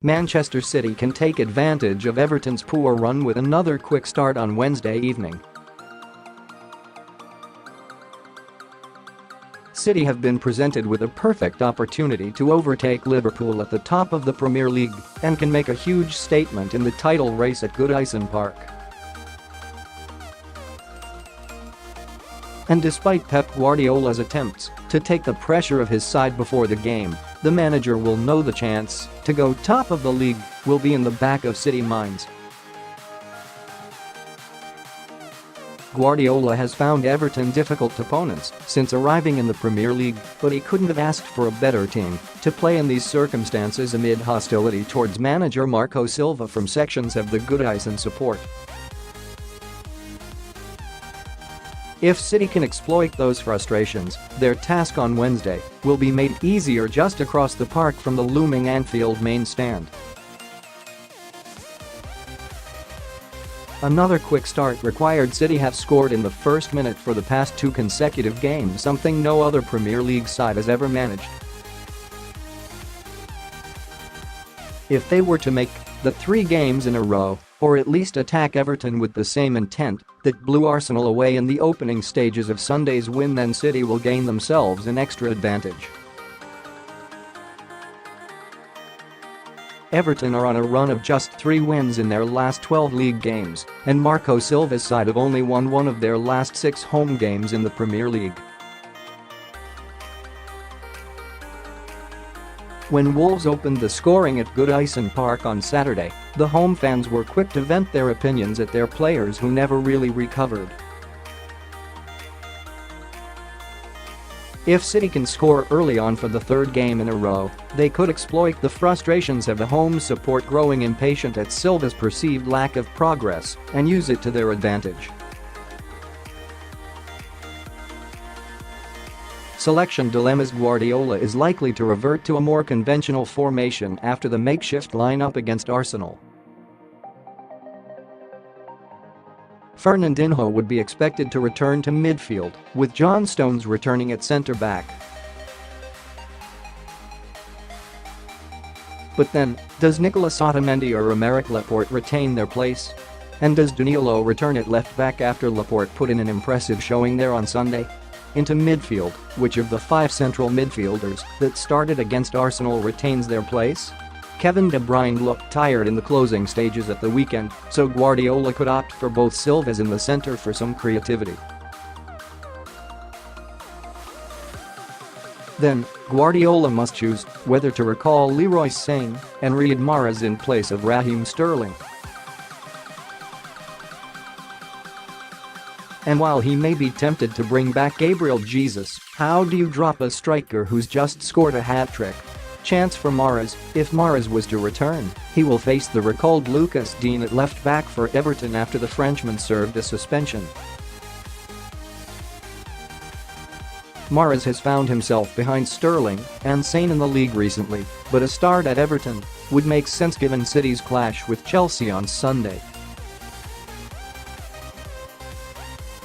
Manchester City can take advantage of Everton's poor run with another quick start on Wednesday evening. City have been presented with a perfect opportunity to overtake Liverpool at the top of the Premier League and can make a huge statement in the title race at Goodison Park. And despite Pep Guardiola's attempts to take the pressure of his side before the game, the manager will know the chance to go top of the league will be in the back of City minds. Guardiola has found Everton difficult opponents since arriving in the Premier League, but he couldn't have asked for a better team to play in these circumstances amid hostility towards manager Marco Silva from sections of the Goodison support. If City can exploit those frustrations, their task on Wednesday will be made easier just across the park from the looming Anfield main stand. Another quick start required City have scored in the first minute for the past 2 consecutive games, something no other Premier League side has ever managed. If they were to make the 3 games in a row, or at least attack Everton with the same intent that blew Arsenal away in the opening stages of Sunday's win, then City will gain themselves an extra advantage. Everton are on a run of just 3 wins in their last 12 league games, and Marco Silva's side have only won 1 of their last 6 home games in the Premier League. When Wolves opened the scoring at Goodison Park on Saturday, the home fans were quick to vent their opinions at their players who never really recovered. If City can score early on for the 3rd game in a row, they could exploit the frustrations of the home support growing impatient at Silva's perceived lack of progress and use it to their advantage. Selection dilemmas: Guardiola is likely to revert to a more conventional formation after the makeshift lineup against Arsenal. Fernandinho would be expected to return to midfield, with John Stones returning at centre-back. But then, does Nicolas Otamendi or Aymeric Laporte retain their place? And does Danilo return at left-back after Laporte put in an impressive showing there on Sunday? Into midfield, which of the 5 central midfielders that started against Arsenal retains their place? Kevin De Bruyne looked tired in the closing stages at the weekend, so Guardiola could opt for both Silvas in the centre for some creativity. Then, Guardiola must choose whether to recall Leroy Sane and Riyad Mahrez in place of Raheem Sterling. And while he may be tempted to bring back Gabriel Jesus, how do you drop a striker who's just scored a hat-trick? Chance for Mahrez: if Mahrez was to return, he will face the recalled Lucas Digne at left-back for Everton after the Frenchman served a suspension. Mahrez has found himself behind Sterling and Sane in the league recently, but a start at Everton would make sense given City's clash with Chelsea on Sunday.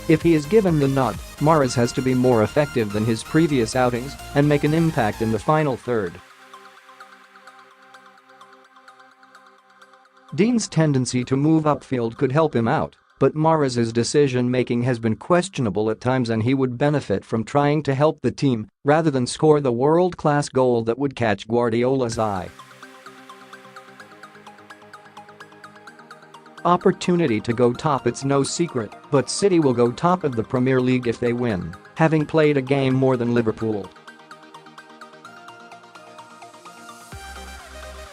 If he is given the nod, Mahrez has to be more effective than his previous outings and make an impact in the final third. Digne's tendency to move upfield could help him out, but Mahrez's decision-making has been questionable at times, and he would benefit from trying to help the team rather than score the world-class goal that would catch Guardiola's eye. Opportunity to go top: it's no secret, but City will go top of the Premier League if they win, having played a game more than Liverpool.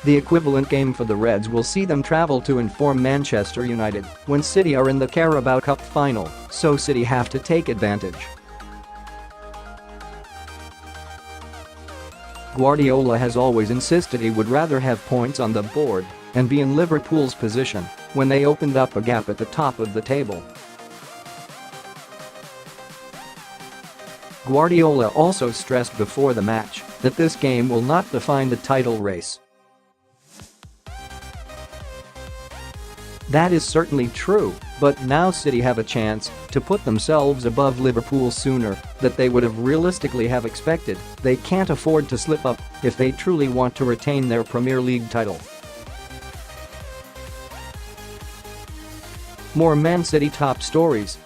The equivalent game for the Reds will see them travel to inform Manchester United when City are in the Carabao Cup final, so City have to take advantage. Guardiola has always insisted he would rather have points on the board and be in Liverpool's position when they opened up a gap at the top of the table. Guardiola also stressed before the match that this game will not define the title race. That is certainly true, but now City have a chance to put themselves above Liverpool sooner than they would have realistically have expected. They can't afford to slip up if they truly want to retain their Premier League title. More Man City top stories.